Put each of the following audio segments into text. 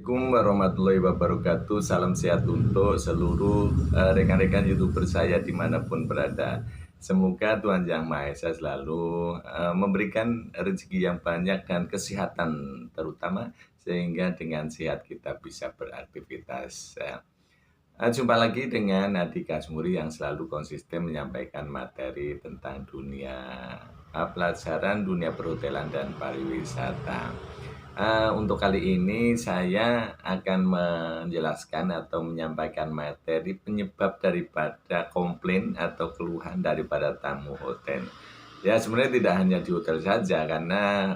Assalamualaikum warahmatullahi wabarakatuh. Salam sehat untuk seluruh rekan-rekan YouTuber saya dimanapun berada. Semoga Tuhan Yang Maha Esa selalu memberikan rezeki yang banyak dan kesehatan terutama sehingga dengan sehat kita bisa beraktivitas. Jumpa lagi dengan Adi Kasmuri yang selalu konsisten menyampaikan materi tentang dunia pelajaran, dunia perhotelan dan pariwisata. Untuk kali ini saya akan menjelaskan atau menyampaikan materi penyebab daripada komplain atau keluhan daripada tamu hotel. Ya, sebenarnya tidak hanya di hotel saja karena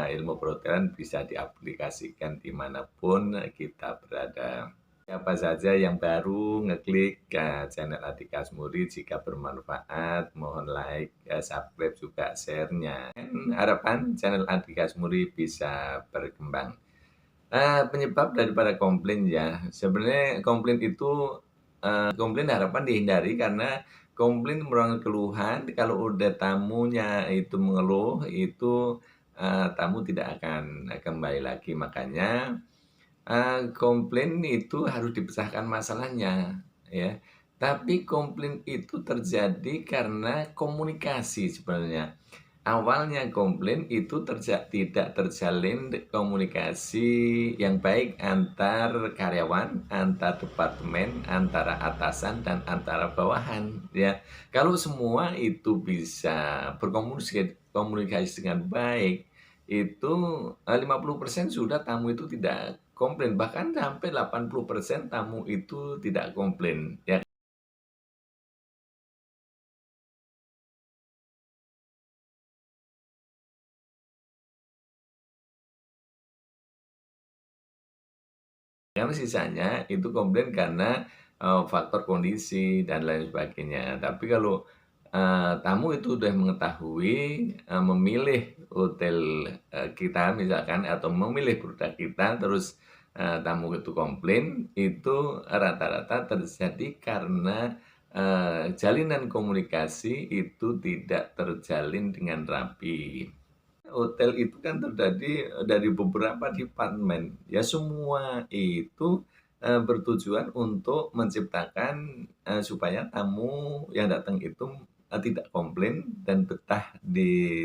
ilmu perhotelan bisa diaplikasikan dimanapun kita berada. Siapa saja yang baru ngeklik channel Adi Kasmuri, jika bermanfaat mohon like, subscribe juga share-nya. Harapan channel Adi Kasmuri bisa berkembang. Penyebab daripada komplain ya, sebenarnya komplain itu komplain harapan dihindari karena komplain merupakan keluhan. Kalau udah tamunya itu mengeluh, itu tamu tidak akan kembali lagi. Makanya komplain itu harus dipecahkan masalahnya, ya. Tapi komplain itu terjadi karena komunikasi sebenarnya. Awalnya komplain itu tidak terjalin komunikasi yang baik antar karyawan, antar departemen, antara atasan dan antara bawahan, ya. Kalau semua itu bisa berkomunikasi dengan baik, itu 50% sudah tamu itu tidak komplain, bahkan sampai 80% tamu itu tidak komplain, ya. Yang sisanya itu komplain karena faktor kondisi dan lain sebagainya. Tapi kalau tamu itu sudah mengetahui, memilih hotel kita misalkan atau memilih produk kita, terus tamu itu komplain, itu rata-rata terjadi karena jalinan komunikasi itu tidak terjalin dengan rapi. Hotel itu kan terdiri dari beberapa departemen, ya semua itu bertujuan untuk menciptakan supaya tamu yang datang itu tidak komplain dan betah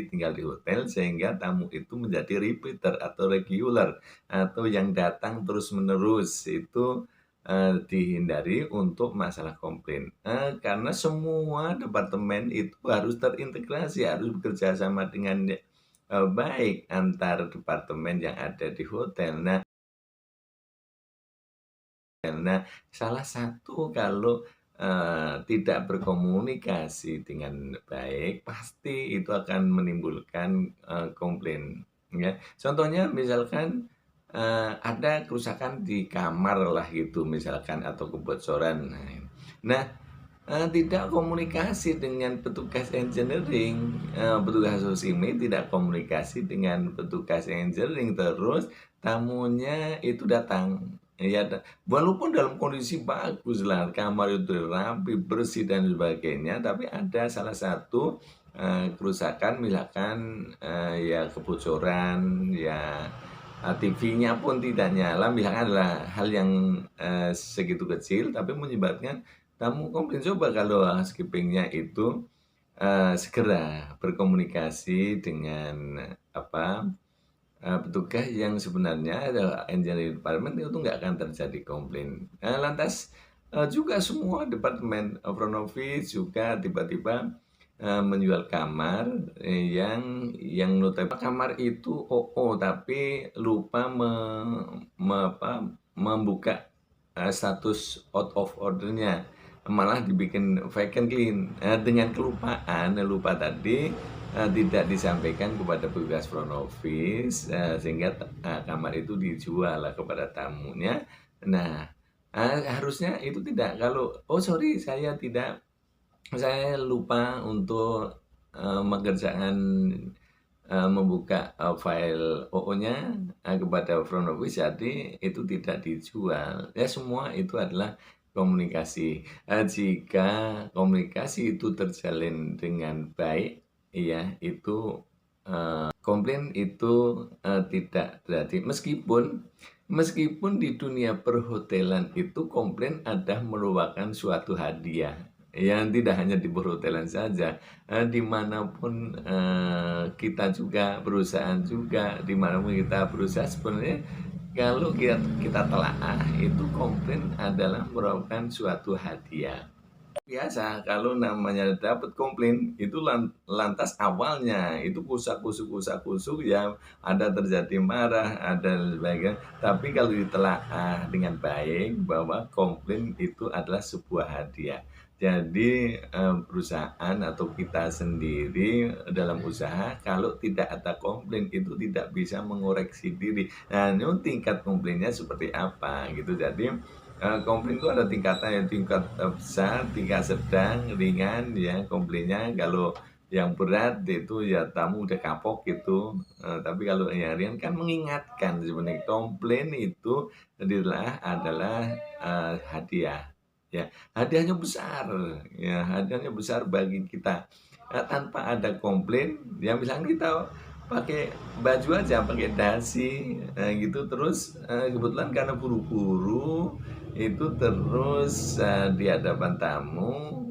tinggal di hotel sehingga tamu itu menjadi repeater atau regular atau yang datang terus-menerus itu dihindari untuk masalah komplain. Karena semua departemen itu harus terintegrasi, harus bekerja sama dengan baik antar departemen yang ada di hotel. Nah, salah satu kalau tidak berkomunikasi dengan baik, pasti itu akan menimbulkan komplain, ya. Contohnya misalkan ada kerusakan di kamar lah gitu misalkan atau kebocoran. Nah, tidak komunikasi dengan petugas engineering, petugas HOSIMI tidak komunikasi dengan petugas engineering, terus tamunya itu datang, ya, walaupun dalam kondisi bagus lah, kamar itu rapi, bersih dan sebagainya, tapi ada salah satu kerusakan misalkan ya kebocoran, ya TV-nya pun tidak nyala, misalkan adalah hal yang segitu kecil tapi menyebabkan tamu komplain. Coba kalau housekeeping-nya itu segera berkomunikasi dengan apa petugas yang sebenarnya adalah engineering department, itu nggak akan terjadi komplain. Lantas juga semua departemen front office juga tiba-tiba menjual kamar yang notabene kamar itu tapi lupa membuka status out of order-nya, malah dibikin vacant clean. Dengan kelupaan, lupa tadi tidak disampaikan kepada petugas front office, sehingga kamar itu dijual lah kepada tamunya. Nah, harusnya itu tidak, kalau oh sorry saya lupa untuk mengerjakan membuka file OO-nya kepada front office, jadi itu tidak dijual. Ya semua itu adalah komunikasi. Jika komunikasi itu terjalin dengan baik, ya itu komplain itu tidak terjadi. Meskipun Meskipun di dunia perhotelan itu komplain ada merupakan suatu hadiah, yang tidak hanya di perhotelan saja, dimanapun kita juga, perusahaan juga, dimanapun kita berusaha sebenarnya kalau kita telaah, itu komplain adalah merupakan suatu hadiah. Biasa kalau namanya dapat komplain itu lantas awalnya itu kusak-kusuk ya, ada terjadi marah, ada sebagainya. Tapi kalau ditelaah dengan baik bahwa komplain itu adalah sebuah hadiah. Jadi perusahaan atau kita sendiri dalam usaha kalau tidak ada komplain itu tidak bisa mengoreksi diri. Nah, ini tingkat komplainnya seperti apa gitu. Jadi komplain itu ada tingkatnya, tingkat besar, tingkat sedang, ringan ya komplainnya. Kalau yang berat itu ya tamu udah kapok gitu. Tapi kalau yang ringan kan mengingatkan sebenarnya komplain itu adalah hadiah. Ya, hadiahnya besar, ya hadiahnya besar bagi kita. Tanpa ada komplain, ya misalnya kita pakai baju aja, pakai dasi, gitu terus kebetulan karena buru-buru itu terus di hadapan tamu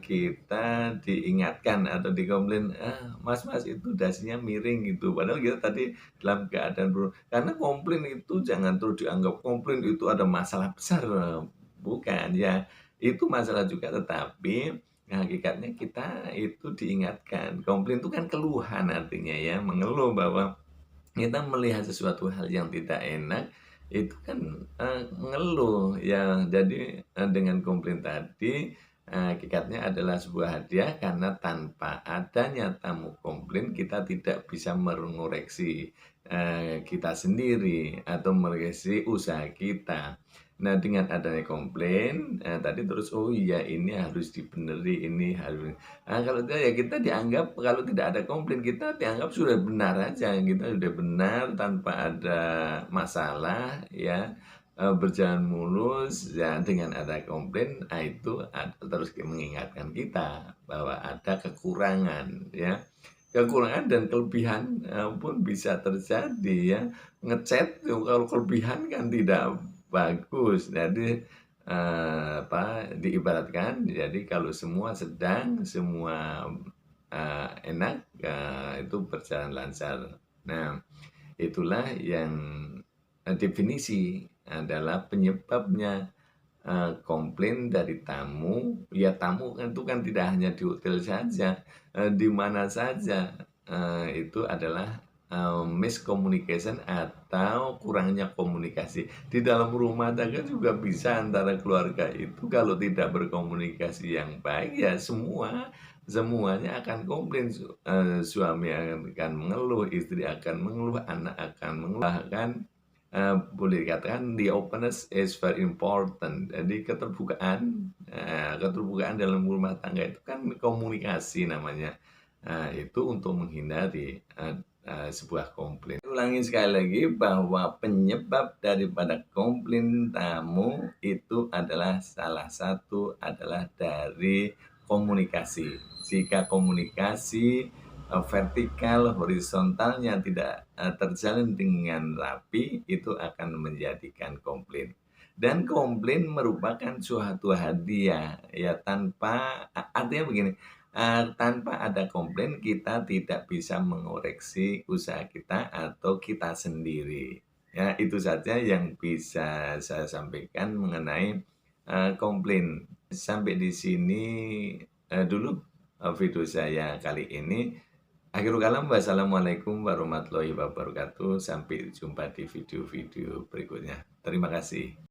kita diingatkan atau dikomplain, mas mas itu dasinya miring gitu, padahal kita tadi dalam keadaan karena komplain itu jangan terus dianggap komplain itu ada masalah besar, bukan ya, itu masalah juga tetapi hakikatnya kita itu diingatkan. Komplain itu kan keluhan artinya ya, mengeluh bahwa kita melihat sesuatu hal yang tidak enak, itu kan, mengeluh ya. Jadi, dengan komplain tadi, hakikatnya adalah sebuah hadiah karena tanpa adanya tamu komplain, kita tidak bisa mengoreksi, kita sendiri atau mengoreksi usaha kita. Nah, dengan adanya komplain, tadi terus, "Oh iya ini harus dibeneri, ini harus." Kalau tidak ya kita dianggap kalau tidak ada komplain, kita dianggap sudah benar aja, kita sudah benar tanpa ada masalah ya, berjalan mulus ya. Dengan ada komplain, itu terus mengingatkan kita bahwa ada kekurangan ya. Kekurangan dan kelebihan, pun bisa terjadi ya. Ngecat kalau kelebihan kan tidak bagus. Jadi, diibaratkan jadi kalau semua sedang, semua, enak, itu berjalan lancar. Nah, itulah yang, definisi adalah penyebabnya, komplain dari tamu. Ya tamu itu kan tidak hanya di hotel saja, di mana saja, itu adalah, miscommunication atau kurangnya komunikasi. Di dalam rumah tangga juga bisa antara keluarga itu kalau tidak berkomunikasi yang baik ya semuanya akan komplain, suami akan mengeluh, istri akan mengeluh, anak akan mengeluh, bahkan boleh dikatakan the openness is very important. Jadi keterbukaan dalam rumah tangga itu kan komunikasi namanya. Itu untuk menghindari sebuah komplain. Ulangi sekali lagi bahwa penyebab daripada komplain tamu itu adalah salah satu adalah dari komunikasi. Jika komunikasi vertikal, horizontalnya tidak terjalin dengan rapi, itu akan menjadikan komplain. Dan komplain merupakan suatu hadiah, ya artinya begini, tanpa ada komplain kita tidak bisa mengoreksi usaha kita atau kita sendiri. Ya, itu saja yang bisa saya sampaikan mengenai komplain. Sampai di sini dulu video saya kali ini. Akhirul kalam, wassalamualaikum warahmatullahi wabarakatuh. Sampai jumpa di video-video berikutnya. Terima kasih.